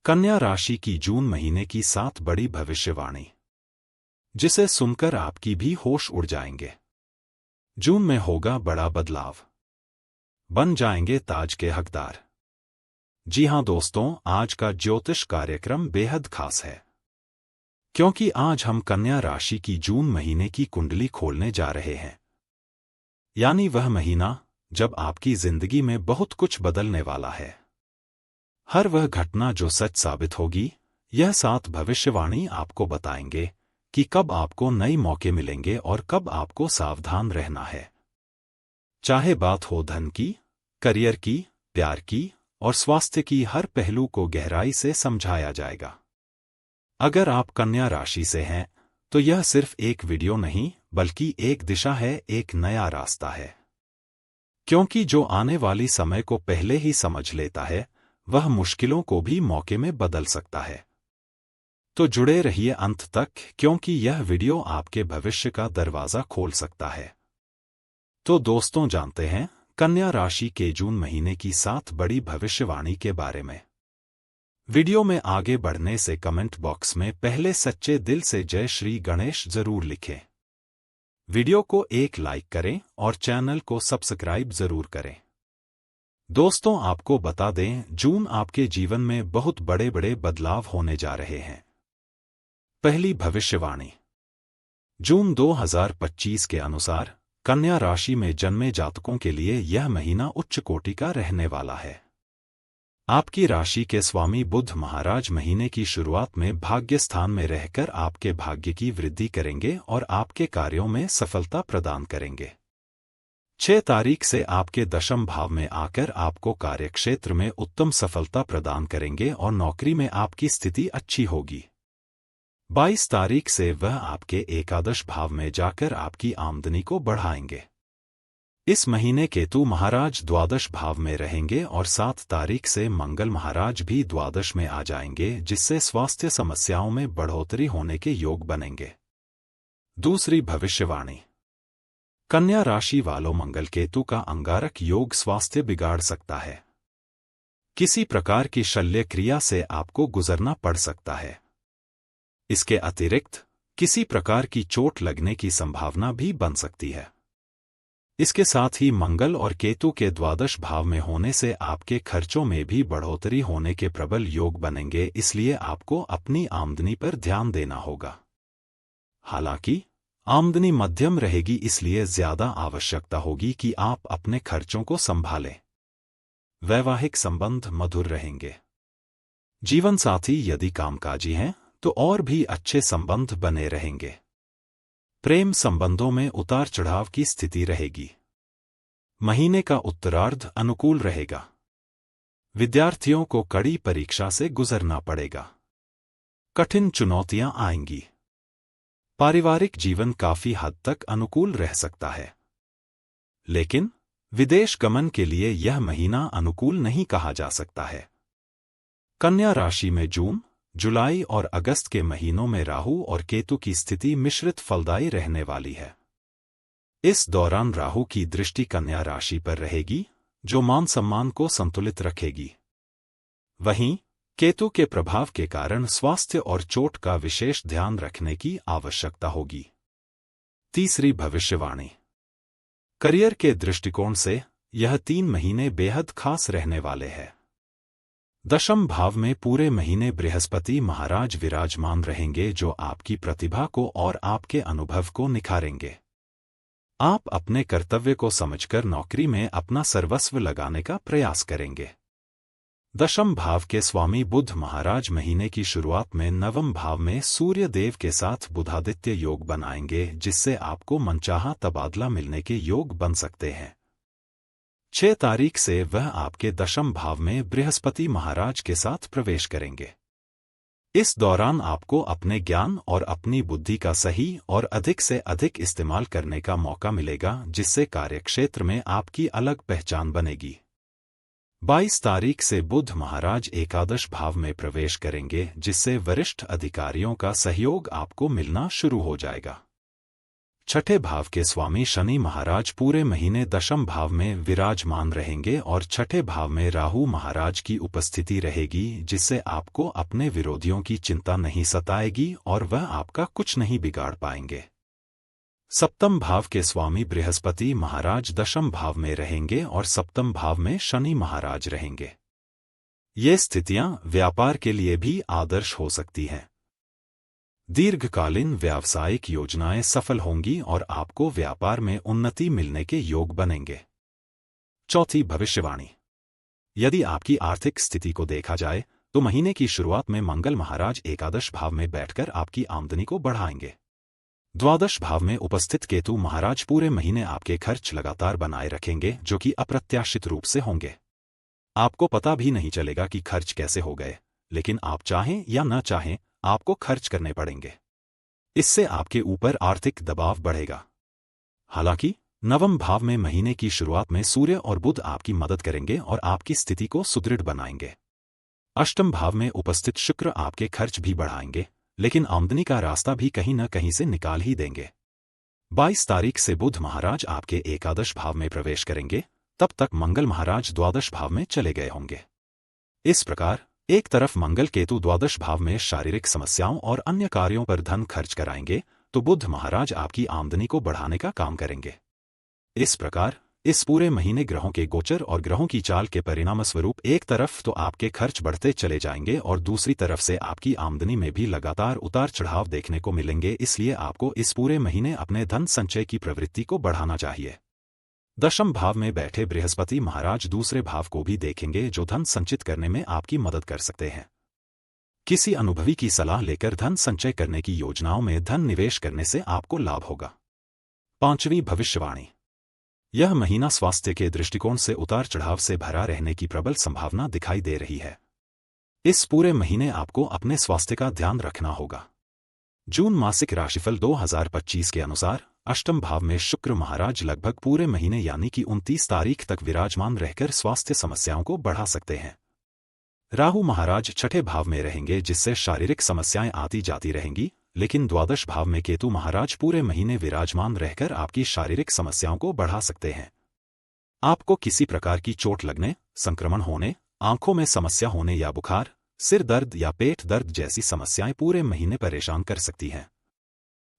कन्या राशि की जून महीने की 7 बड़ी भविष्यवाणी, जिसे सुनकर आपकी भी होश उड़ जाएंगे। जून में होगा बड़ा बदलाव, बन जाएंगे ताज के हकदार। जी हां दोस्तों, आज का ज्योतिष कार्यक्रम बेहद खास है, क्योंकि आज हम कन्या राशि की जून महीने की कुंडली खोलने जा रहे हैं। यानी वह महीना जब आपकी जिंदगी में बहुत कुछ बदलने वाला है। हर वह घटना जो सच साबित होगी, यह 7 भविष्यवाणी आपको बताएंगे कि कब आपको नए मौके मिलेंगे और कब आपको सावधान रहना है। चाहे बात हो धन की, करियर की, प्यार की और स्वास्थ्य की, हर पहलू को गहराई से समझाया जाएगा। अगर आप कन्या राशि से हैं, तो यह सिर्फ एक वीडियो नहीं, बल्कि एक दिशा है, एक नया रास्ता है। क्योंकि जो आने वाली समय को पहले ही समझ लेता है, वह मुश्किलों को भी मौके में बदल सकता है। तो जुड़े रहिए अंत तक, क्योंकि यह वीडियो आपके भविष्य का दरवाजा खोल सकता है। तो दोस्तों, जानते हैं कन्या राशि के जून महीने की 7 बड़ी भविष्यवाणी के बारे में। वीडियो में आगे बढ़ने से कमेंट बॉक्स में पहले सच्चे दिल से जय श्री गणेश जरूर लिखें। वीडियो को एक लाइक करें और चैनल को सब्सक्राइब जरूर करें। दोस्तों, आपको बता दें, जून आपके जीवन में बहुत बड़े बड़े बदलाव होने जा रहे हैं। पहली भविष्यवाणी, जून 2025 के अनुसार कन्या राशि में जन्मे जातकों के लिए यह महीना उच्च कोटि का रहने वाला है। आपकी राशि के स्वामी बुध महाराज महीने की शुरुआत में भाग्य स्थान में रहकर आपके भाग्य की वृद्धि करेंगे और आपके कार्यों में सफलता प्रदान करेंगे। 6 तारीख से आपके दशम भाव में आकर आपको कार्यक्षेत्र में उत्तम सफलता प्रदान करेंगे और नौकरी में आपकी स्थिति अच्छी होगी। 22 तारीख से वह आपके एकादश भाव में जाकर आपकी आमदनी को बढ़ाएंगे। इस महीने केतु महाराज द्वादश भाव में रहेंगे और 7 तारीख से मंगल महाराज भी द्वादश में आ जाएंगे, जिससे स्वास्थ्य समस्याओं में बढ़ोतरी होने के योग बनेंगे। दूसरी भविष्यवाणी, कन्या राशि वालों, मंगल केतु का अंगारक योग स्वास्थ्य बिगाड़ सकता है। किसी प्रकार की शल्य क्रिया से आपको गुजरना पड़ सकता है। इसके अतिरिक्त किसी प्रकार की चोट लगने की संभावना भी बन सकती है। इसके साथ ही मंगल और केतु के द्वादश भाव में होने से आपके खर्चों में भी बढ़ोतरी होने के प्रबल योग बनेंगे, इसलिए आपको अपनी आमदनी पर ध्यान देना होगा। हालांकि आमदनी मध्यम रहेगी, इसलिए ज्यादा आवश्यकता होगी कि आप अपने खर्चों को संभालें। वैवाहिक संबंध मधुर रहेंगे। जीवन साथी यदि कामकाजी हैं, तो और भी अच्छे संबंध बने रहेंगे। प्रेम संबंधों में उतार चढ़ाव की स्थिति रहेगी। महीने का उत्तरार्ध अनुकूल रहेगा। विद्यार्थियों को कड़ी परीक्षा से गुजरना पड़ेगा। कठिन चुनौतियां आएंगी। पारिवारिक जीवन काफी हद तक अनुकूल रह सकता है, लेकिन विदेश गमन के लिए यह महीना अनुकूल नहीं कहा जा सकता है। कन्या राशि में जून, जुलाई और अगस्त के महीनों में राहु और केतु की स्थिति मिश्रित फलदायी रहने वाली है। इस दौरान राहु की दृष्टि कन्या राशि पर रहेगी, जो मान सम्मान को संतुलित रखेगी। वहीं केतु के प्रभाव के कारण स्वास्थ्य और चोट का विशेष ध्यान रखने की आवश्यकता होगी। तीसरी भविष्यवाणी, करियर के दृष्टिकोण से यह 3 महीने बेहद खास रहने वाले हैं। दशम भाव में पूरे महीने बृहस्पति महाराज विराजमान रहेंगे, जो आपकी प्रतिभा को और आपके अनुभव को निखारेंगे। आप अपने कर्तव्य को समझकर नौकरी में अपना सर्वस्व लगाने का प्रयास करेंगे। दशम भाव के स्वामी बुध महाराज महीने की शुरुआत में नवम भाव में सूर्य देव के साथ बुधादित्य योग बनाएंगे, जिससे आपको मनचाहा तबादला मिलने के योग बन सकते हैं। 6 तारीख से वह आपके दशम भाव में बृहस्पति महाराज के साथ प्रवेश करेंगे। इस दौरान आपको अपने ज्ञान और अपनी बुद्धि का सही और अधिक से अधिक इस्तेमाल करने का मौका मिलेगा, जिससे कार्यक्षेत्र में आपकी अलग पहचान बनेगी। 22 तारीख से बुध महाराज एकादश भाव में प्रवेश करेंगे, जिससे वरिष्ठ अधिकारियों का सहयोग आपको मिलना शुरू हो जाएगा। छठे भाव के स्वामी शनि महाराज पूरे महीने दशम भाव में विराजमान रहेंगे और छठे भाव में राहु महाराज की उपस्थिति रहेगी, जिससे आपको अपने विरोधियों की चिंता नहीं सताएगी और वह आपका कुछ नहीं बिगाड़ पाएंगे। सप्तम भाव के स्वामी बृहस्पति महाराज दशम भाव में रहेंगे और सप्तम भाव में शनि महाराज रहेंगे। ये स्थितियां व्यापार के लिए भी आदर्श हो सकती हैं। दीर्घकालीन व्यावसायिक योजनाएं सफल होंगी और आपको व्यापार में उन्नति मिलने के योग बनेंगे। चौथी भविष्यवाणी। यदि आपकी आर्थिक स्थिति को देखा जाए तो महीने की शुरुआत में मंगल महाराज एकादश भाव में बैठकर आपकी आमदनी को बढ़ाएंगे। द्वादश भाव में उपस्थित केतु महाराज पूरे महीने आपके खर्च लगातार बनाए रखेंगे, जो कि अप्रत्याशित रूप से होंगे। आपको पता भी नहीं चलेगा कि खर्च कैसे हो गए, लेकिन आप चाहें या न चाहें आपको खर्च करने पड़ेंगे। इससे आपके ऊपर आर्थिक दबाव बढ़ेगा। हालांकि नवम भाव में महीने की शुरुआत में सूर्य और बुध आपकी मदद करेंगे और आपकी स्थिति को सुदृढ़ बनाएंगे। अष्टम भाव में उपस्थित शुक्र आपके खर्च भी बढ़ाएंगे, लेकिन आमदनी का रास्ता भी कहीं न कहीं से निकाल ही देंगे। 22 तारीख से बुध महाराज आपके एकादश भाव में प्रवेश करेंगे, तब तक मंगल महाराज द्वादश भाव में चले गए होंगे। इस प्रकार एक तरफ मंगल केतु द्वादश भाव में शारीरिक समस्याओं और अन्य कार्यों पर धन खर्च कराएंगे, तो बुध महाराज आपकी आमदनी को बढ़ाने का काम करेंगे। इस प्रकार इस पूरे महीने ग्रहों के गोचर और ग्रहों की चाल के परिणामस्वरूप एक तरफ तो आपके खर्च बढ़ते चले जाएंगे और दूसरी तरफ से आपकी आमदनी में भी लगातार उतार चढ़ाव देखने को मिलेंगे। इसलिए आपको इस पूरे महीने अपने धन संचय की प्रवृत्ति को बढ़ाना चाहिए। दशम भाव में बैठे बृहस्पति महाराज दूसरे भाव को भी देखेंगे, जो धन संचित करने में आपकी मदद कर सकते हैं। किसी अनुभवी की सलाह लेकर धन संचय करने की योजनाओं में धन निवेश करने से आपको लाभ होगा। पांचवी भविष्यवाणी। यह महीना स्वास्थ्य के दृष्टिकोण से उतार चढ़ाव से भरा रहने की प्रबल संभावना दिखाई दे रही है। इस पूरे महीने आपको अपने स्वास्थ्य का ध्यान रखना होगा। जून मासिक राशिफल 2025 के अनुसार अष्टम भाव में शुक्र महाराज लगभग पूरे महीने यानी कि 29 तारीख तक विराजमान रहकर स्वास्थ्य समस्याओं को बढ़ा सकते हैं। राहु महाराज छठे भाव में रहेंगे, जिससे शारीरिक समस्याएं आती जाती रहेंगी, लेकिन द्वादश भाव में केतु महाराज पूरे महीने विराजमान रहकर आपकी शारीरिक समस्याओं को बढ़ा सकते हैं। आपको किसी प्रकार की चोट लगने, संक्रमण होने, आंखों में समस्या होने या बुखार, सिर दर्द या पेट दर्द जैसी समस्याएं पूरे महीने परेशान कर सकती हैं।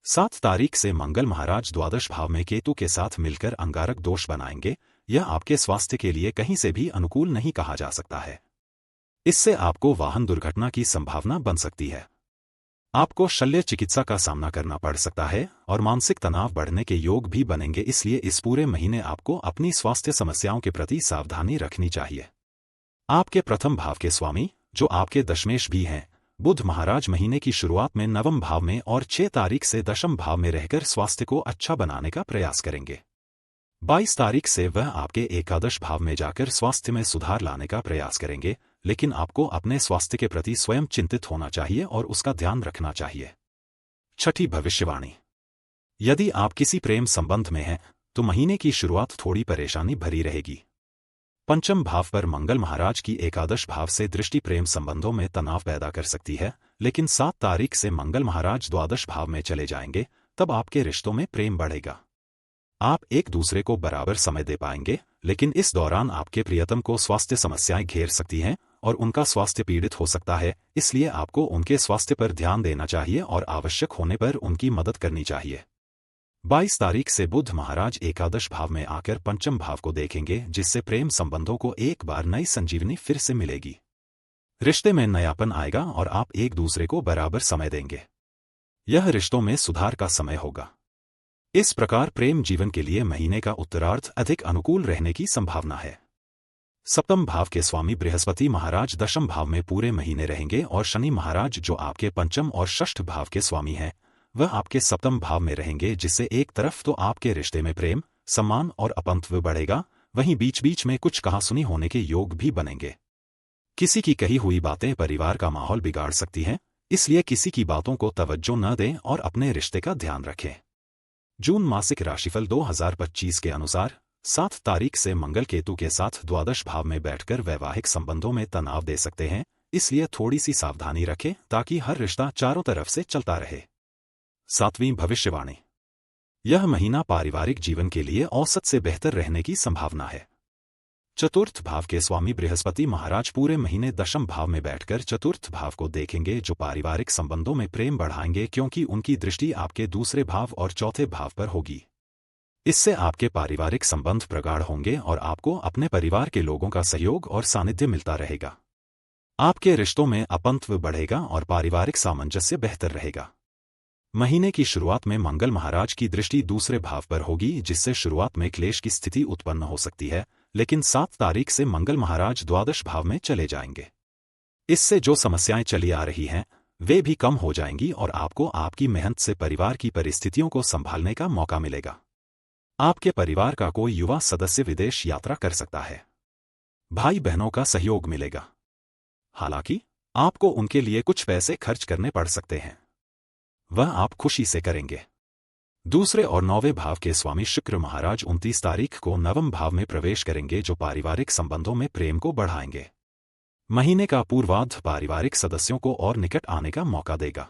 7 तारीख से मंगल महाराज द्वादश भाव में केतु के साथ मिलकर अंगारक दोष बनाएंगे। यह आपके स्वास्थ्य के लिए कहीं से भी अनुकूल नहीं कहा जा सकता है। इससे आपको वाहन दुर्घटना की संभावना बन सकती है। आपको शल्य चिकित्सा का सामना करना पड़ सकता है और मानसिक तनाव बढ़ने के योग भी बनेंगे। इसलिए इस पूरे महीने आपको अपनी स्वास्थ्य समस्याओं के प्रति सावधानी रखनी चाहिए। आपके प्रथम भाव के स्वामी, जो आपके दशमेश भी हैं, बुध महाराज महीने की शुरुआत में नवम भाव में और 6 तारीख से दशम भाव में रहकर स्वास्थ्य को अच्छा बनाने का प्रयास करेंगे। 22 तारीख से वह आपके एकादश भाव में जाकर स्वास्थ्य में सुधार लाने का प्रयास करेंगे, लेकिन आपको अपने स्वास्थ्य के प्रति स्वयं चिंतित होना चाहिए और उसका ध्यान रखना चाहिए। छठी भविष्यवाणी। यदि आप किसी प्रेम संबंध में हैं, तो महीने की शुरुआत थोड़ी परेशानी भरी रहेगी। पंचम भाव पर मंगल महाराज की एकादश भाव से दृष्टि प्रेम संबंधों में तनाव पैदा कर सकती है, लेकिन 7 तारीख से मंगल महाराज द्वादश भाव में चले जाएंगे, तब आपके रिश्तों में प्रेम बढ़ेगा। आप एक दूसरे को बराबर समय दे पाएंगे, लेकिन इस दौरान आपके प्रियतम को स्वास्थ्य समस्याएं घेर सकती हैं और उनका स्वास्थ्य पीड़ित हो सकता है। इसलिए आपको उनके स्वास्थ्य पर ध्यान देना चाहिए और आवश्यक होने पर उनकी मदद करनी चाहिए। 22 तारीख से बुध महाराज एकादश भाव में आकर पंचम भाव को देखेंगे, जिससे प्रेम संबंधों को एक बार नई संजीवनी फिर से मिलेगी। रिश्ते में नयापन आएगा और आप एक दूसरे को बराबर समय देंगे। यह रिश्तों में सुधार का समय होगा। इस प्रकार प्रेम जीवन के लिए महीने का उत्तरार्ध अधिक अनुकूल रहने की संभावना है। सप्तम भाव के स्वामी बृहस्पति महाराज दशम भाव में पूरे महीने रहेंगे और शनि महाराज, जो आपके पंचम और षष्ठ भाव के स्वामी हैं, वह आपके सप्तम भाव में रहेंगे, जिससे एक तरफ तो आपके रिश्ते में प्रेम, सम्मान और अपंत्व बढ़ेगा, वहीं बीच बीच में कुछ कहासुनी होने के योग भी बनेंगे। किसी की कही हुई बातें परिवार का माहौल बिगाड़ सकती हैं, इसलिए किसी की बातों को तवज्जो न दें और अपने रिश्ते का ध्यान रखें। जून मासिक राशिफल 2025 के अनुसार 7 तारीख से मंगल केतु के साथ द्वादश भाव में बैठकर वैवाहिक संबंधों में तनाव दे सकते हैं, इसलिए थोड़ी सी सावधानी रखें ताकि हर रिश्ता चारों तरफ से चलता रहे। 7वीं भविष्यवाणी। यह महीना पारिवारिक जीवन के लिए औसत से बेहतर रहने की संभावना है। चतुर्थ भाव के स्वामी बृहस्पति महाराज पूरे महीने दशम भाव में बैठकर चतुर्थ भाव को देखेंगे, जो पारिवारिक संबंधों में प्रेम बढ़ाएंगे क्योंकि उनकी दृष्टि आपके दूसरे भाव और चौथे भाव पर होगी। इससे आपके पारिवारिक संबंध प्रगाढ़ होंगे और आपको अपने परिवार के लोगों का सहयोग और सानिध्य मिलता रहेगा। आपके रिश्तों में अपनत्व बढ़ेगा और पारिवारिक सामंजस्य बेहतर रहेगा। महीने की शुरुआत में मंगल महाराज की दृष्टि दूसरे भाव पर होगी, जिससे शुरुआत में क्लेश की स्थिति उत्पन्न हो सकती है, लेकिन 7 तारीख से मंगल महाराज द्वादश भाव में चले जाएंगे। इससे जो समस्याएं चली आ रही हैं वे भी कम हो जाएंगी और आपको आपकी मेहनत से परिवार की परिस्थितियों को संभालने का मौका मिलेगा। आपके परिवार का कोई युवा सदस्य विदेश यात्रा कर सकता है। भाई बहनों का सहयोग मिलेगा। हालांकि आपको उनके लिए कुछ पैसे खर्च करने पड़ सकते हैं, वह आप खुशी से करेंगे। दूसरे और 9वें भाव के स्वामी शुक्र महाराज 29 तारीख को नवम भाव में प्रवेश करेंगे, जो पारिवारिक संबंधों में प्रेम को बढ़ाएंगे। महीने का पूर्वार्ध पारिवारिक सदस्यों को और निकट आने का मौका देगा।